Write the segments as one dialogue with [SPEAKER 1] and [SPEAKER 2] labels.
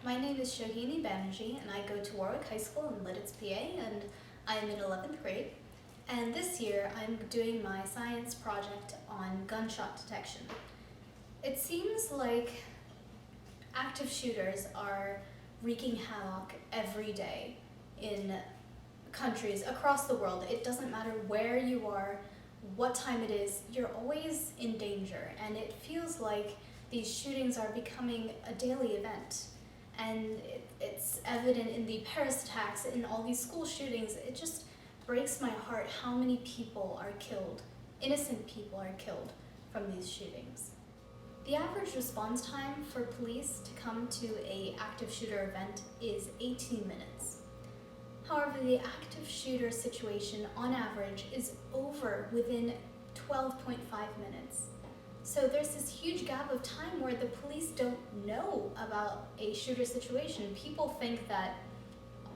[SPEAKER 1] My name is Shohini Banerjee and I go to Warwick High School in Lidditz, PA, and I'm in 11th grade. And this year I'm doing my science project on gunshot detection. It seems like active shooters are wreaking havoc every day in countries across the world. It doesn't matter where you are, what time it is, you're always in danger, and it feels like these shootings are becoming a daily event. And it's evident in the Paris attacks, in all these school shootings. It just breaks my heart how many people are killed, innocent people are killed from these shootings. The average response time for police to come to an active shooter event is 18 minutes. However, the active shooter situation on average is over within 12.5 minutes. So there's this huge gap of time where the police don't know about a shooter situation. People think that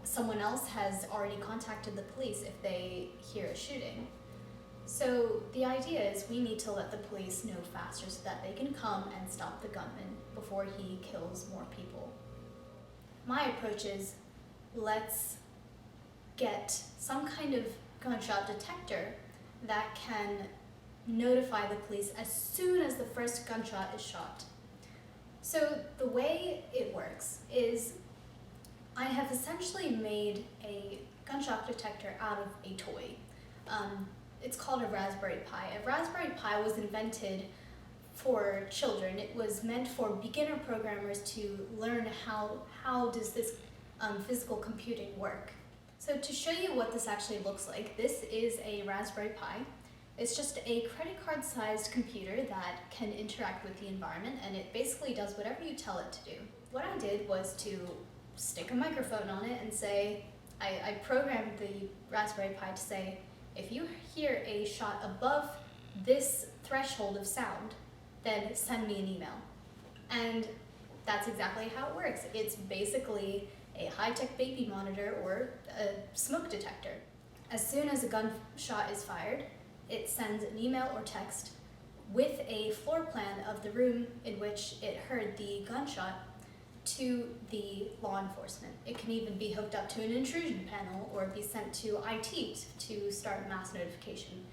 [SPEAKER 1] someone else has already contacted the police if they hear a shooting. So the idea is we need to let the police know faster so that they can come and stop the gunman before he kills more people. My approach is, let's get some kind of gunshot detector that can notify the police as soon as the first gunshot is shot. So the way it works is I have essentially made a gunshot detector out of a toy. It's called a Raspberry Pi. A Raspberry Pi was invented for children. It was meant for beginner programmers to learn how does this physical computing work. So to show you what this actually looks like, this is a Raspberry Pi. It's just a credit card sized computer that can interact with the environment, and it basically does whatever you tell it to do. What I did was to stick a microphone on it and say, I programmed the Raspberry Pi to say, if you hear a shot above this threshold of sound, then send me an email. And that's exactly how it works. It's basically a high-tech baby monitor or a smoke detector. As soon as a gunshot is fired, it sends an email or text with a floor plan of the room in which it heard the gunshot to the law enforcement. It can even be hooked up to an intrusion panel or be sent to IT to start mass notification.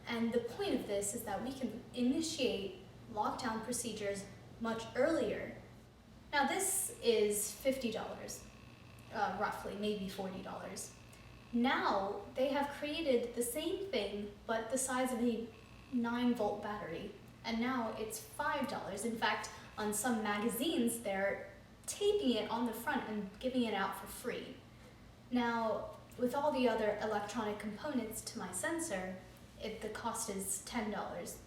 [SPEAKER 1] And the point of this is that we can initiate lockdown procedures much earlier. Now this is $50, roughly, maybe $40. Now they have created the same thing but the size of a 9-volt battery, and now it's $5. In fact, on some magazines they're taping it on the front and giving it out for free. Now, with all the other electronic components to my sensor, the cost is $10.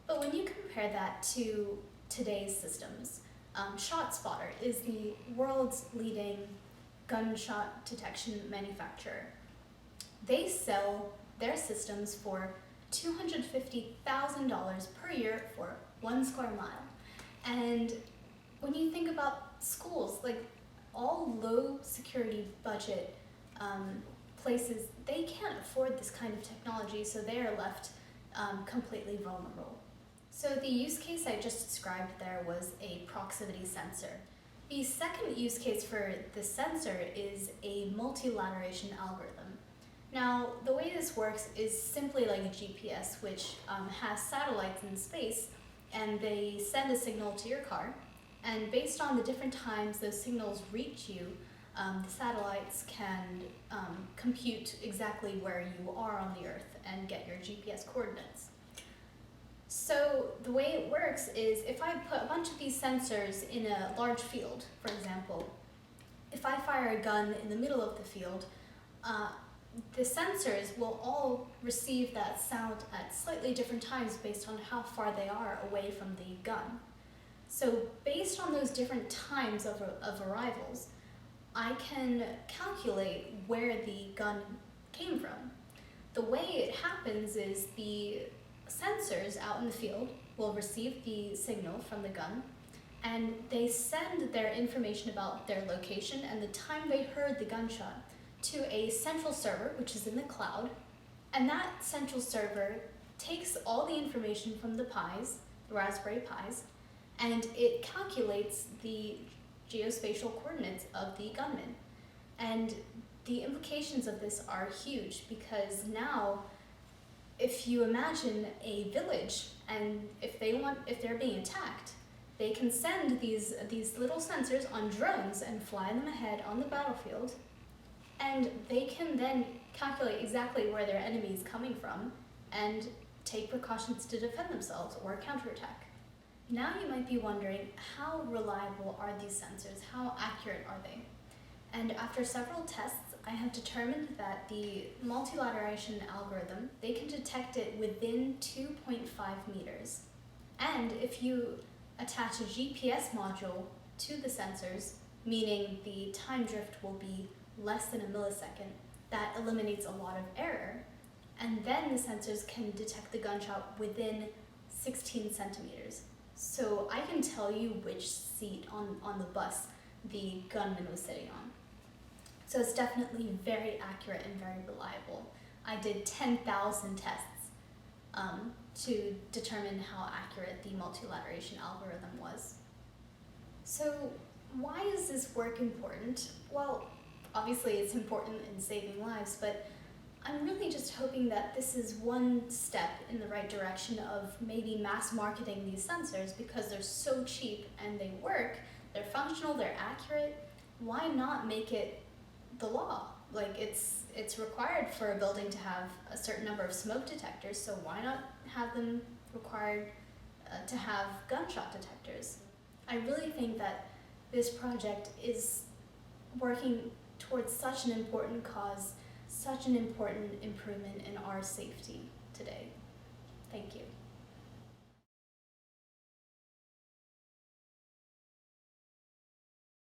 [SPEAKER 1] But when you compare that to today's systems, ShotSpotter is the world's leading gunshot detection manufacturer. They sell their systems for $250,000 per year for 1 square mile. And when you think about schools, like all low security budget places, they can't afford this kind of technology, so they are left completely vulnerable. So the use case I just described there was a proximity sensor. The second use case for the sensor is a multilateration algorithm. Now, the way this works is simply like a GPS, which has satellites in space, and they send a signal to your car. And based on the different times those signals reach you, the satellites can compute exactly where you are on the Earth and get your GPS coordinates. So the way it works is if I put a bunch of these sensors in a large field, for example, if I fire a gun in the middle of the field, the sensors will all receive that sound at slightly different times based on how far they are away from the gun. So based on those different times of arrivals, I can calculate where the gun came from. The way it happens is the sensors out in the field will receive the signal from the gun, and they send their information about their location and the time they heard the gunshot to a central server, which is in the cloud, and that central server takes all the information from the Raspberry Pis, and it calculates the geospatial coordinates of the gunman. And the implications of this are huge, because now if you imagine a village and if they're being attacked, they can send these little sensors on drones and fly them ahead on the battlefield, and they can then calculate exactly where their enemy is coming from and take precautions to defend themselves or counterattack. Now you might be wondering, how reliable are these sensors? How accurate are they? And after several tests, I have determined that the multilateration algorithm, they can detect it within 2.5 meters. And if you attach a GPS module to the sensors, meaning the time drift will be less than a millisecond, that eliminates a lot of error. And then the sensors can detect the gunshot within 16 centimeters. So I can tell you which seat on the bus the gunman was sitting on. So it's definitely very accurate and very reliable. I did 10,000 tests to determine how accurate the multilateration algorithm was. So why is this work important? Well, obviously it's important in saving lives, but I'm really just hoping that this is one step in the right direction of maybe mass marketing these sensors, because they're so cheap and they work, they're functional, they're accurate. Why not make it the law? Like, it's required for a building to have a certain number of smoke detectors, so why not have them required to have gunshot detectors? I really think that this project is working towards such an important cause, such an important improvement in our safety today. Thank you.